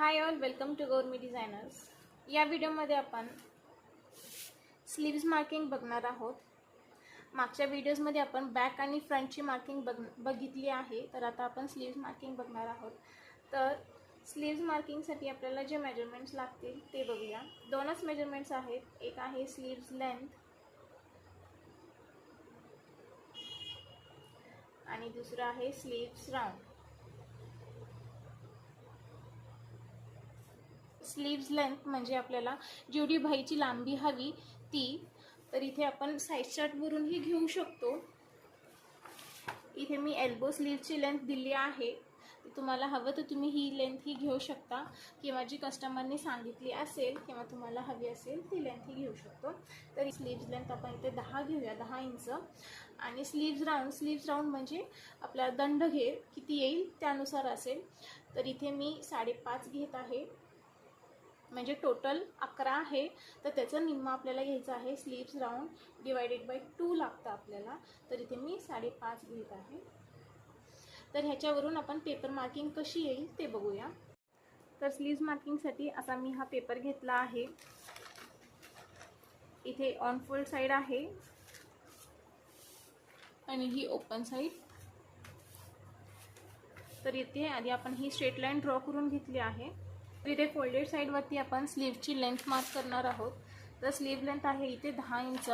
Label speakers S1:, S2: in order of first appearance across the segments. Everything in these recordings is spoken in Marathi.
S1: हाय ऑल, वेलकम टू गौरमी डिझायनर्स. या व्हिडिओमध्ये आपण स्लीव्ज मार्किंग बघणार आहोत. मागच्या व्हिडिओजमध्ये आपण बॅक आणि फ्रंटची मार्किंग बघितली आहे, तर आता आपण स्लीव्ज मार्किंग बघणार आहोत. तर स्लीव्ज मार्किंगसाठी आपल्याला जे मेजरमेंट्स लागतील ते बघूया. दोनच मेजरमेंट्स आहेत. एक आहे स्लीव्ज लेंथ आणि दुसरं आहे स्लीव्ज राउंड. स्लीव्ज लेंथ म्हणजे आपल्याला जेवढी बाहीची लांबी हवी ती. तर इथे आपण साइज चार्टवरूनही घेऊ शकतो. इथे मी एल्बो स्लीव्जची लेंथ दिली आहे. तुम्हाला हवं तर तुम्ही ही लेंथ ही घेऊ शकता, किंवा जी कस्टमरने सांगितली असेल किंवा तुम्हाला हवी असेल ती लेंथ ही घेऊ शकतो. तर स्लीव्ज लेंथ आपण इथे 10 घेऊया, 10 इंच. आणि स्लीव्ज राउंड म्हणजे आपला दंडघेर किती येईल त्यानुसार असेल. तर इथे मी 5.5 घेत आहे, म्हणजे टोटल 11 आहे. तर त्याचं निम्मा आपल्याला घ्यायचं आहे. स्लीव्स राउंड डिवायडेड बाय 2 लागतं आपल्याला. तर इथे मी 5.5 घेत आहे. तर ह्याच्यावरून आपण पेपर मार्किंग कशी येईल ते बघूया. तर स्लीव्स मार्किंगसाठी असा मी हा पेपर घेतला आहे. इथे ऑन फोल्ड साईड आहे आणि ही ओपन साईड. तर इथे आधी आपण ही स्ट्रेट लाईन ड्रॉ करून घेतली आहे. इथे फोल्डेड साईडवरती आपण स्लीव्हची लेंथ मार्क करणार आहोत. तर स्लीव्ह लेंथ आहे इथे 10 इंच.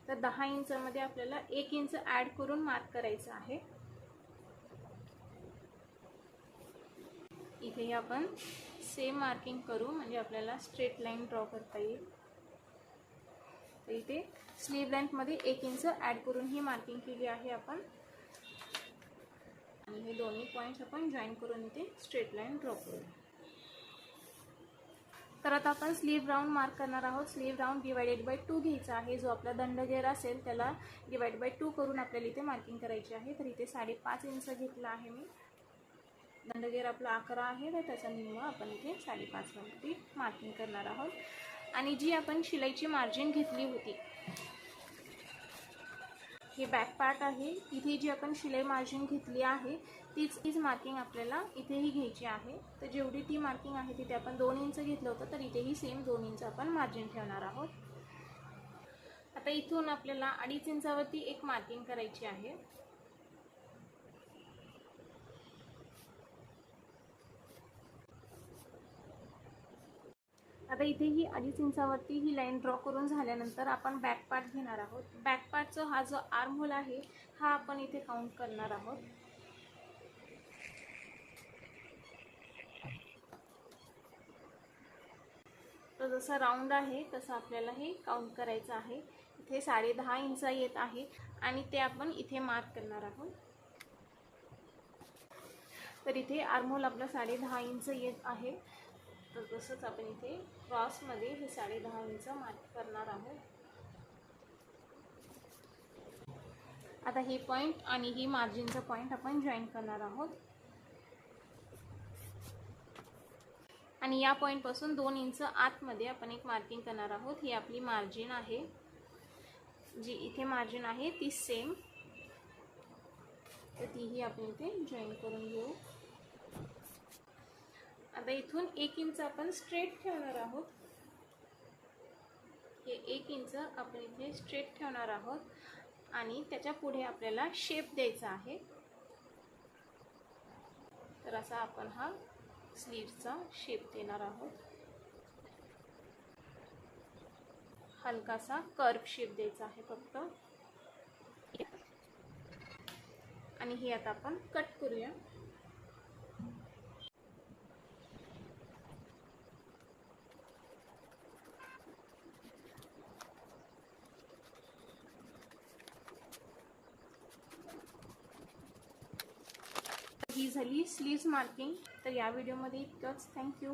S1: तर 10 इंचमध्ये आपल्याला 1 इंच ॲड करून मार्क करायचं आहे. इथे आपण सेम मार्किंग करू, म्हणजे आपल्याला स्ट्रेट लाईन ड्रॉ करता येईल. तर इथे स्लीव्ह लेंथमध्ये 1 इंच ॲड करून ही मार्किंग केली आहे आपण. आणि हे दोन्ही पॉईंट्स आपण जॉईन करून इथे स्ट्रेट लाईन ड्रॉ करू. तर आता आपण स्लीव्ह राउंड मार्क करणार आहोत. स्लीव्ह राउंड डिवायडेड बाय 2 घ्यायचा आहे. जो आपला दंडघेर असेल त्याला डिवाइड बाय 2 करून आपल्याला इथे मार्किंग करायची आहे. तर इथे 5.5 इंच घेतला आहे मी. दंडघेर आपला 11 आहे, तर त्याचा निम्मा आपण इथे 5.5 वरती मार्किंग करणार आहोत. आणि जी आपण शिलाईची मार्जिन घेतली होती, हे बॅक पार्ट आहे. इथे जी आपण शिलाई मार्जिन घेतली आहे तीच मार्किंग आपल्याला इथेही घ्यायची आहे. तर जेवढी ती मार्किंग आहे तिथे आपण 2 इंच घेतलं होतं, तर इथेही सेम 2 इंच आपण मार्जिन ठेवणार आहोत. आता इथून आपल्याला 2.5 इंचावरती एक मार्किंग करायची आहे. आता इथे ही 2.5 इंचावरती ही लाईन ड्रॉ करून झाल्यानंतर आपण बॅक पार्ट घेणार आहोत. बॅक पार्टचा हा जो आर्म होल आहे हा आपण इथे काउंट करणार आहोत. तर जसा राऊंड आहे तसं आपल्याला हे काउंट करायचं आहे. इथे 10.5 इंच येत आहे आणि ते आपण इथे मार्क करणार आहोत. तर इथे आर्म होल आपला 10.5 इंच येत आहे. तर तसंच आपण इथे क्रॉसमध्ये हे 10.5 इंच मार्क करणार आहोत. आता ही पॉईंट आणि ही मार्जिनचा पॉईंट आपण जॉईन करणार आहोत. आणि या पॉईंटपासून 2 इंच आतमध्ये आपण एक मार्किंग करणार आहोत. ही आपली मार्जिन आहे. जी इथे मार्जिन आहे ती सेम, तर तीही आपण इथे जॉईन करून घेऊ. आता इथून 1 इंच आपण स्ट्रेट ठेवणार आहोत. हे 1 इंच आपण इथे स्ट्रेट ठेवणार आहोत आणि त्याच्या पुढे आपल्याला शेप द्यायचा आहे. तर असा आपण हा स्लीव्हचा शेप देणार आहोत. हलकासा कर्व शेप द्यायचा आहे फक्त. आणि हे आता आपण कट करूया. ही झाली स्लीव्स मार्किंग. तर या व्हिडिओमध्ये इतकंच. थँक्यू.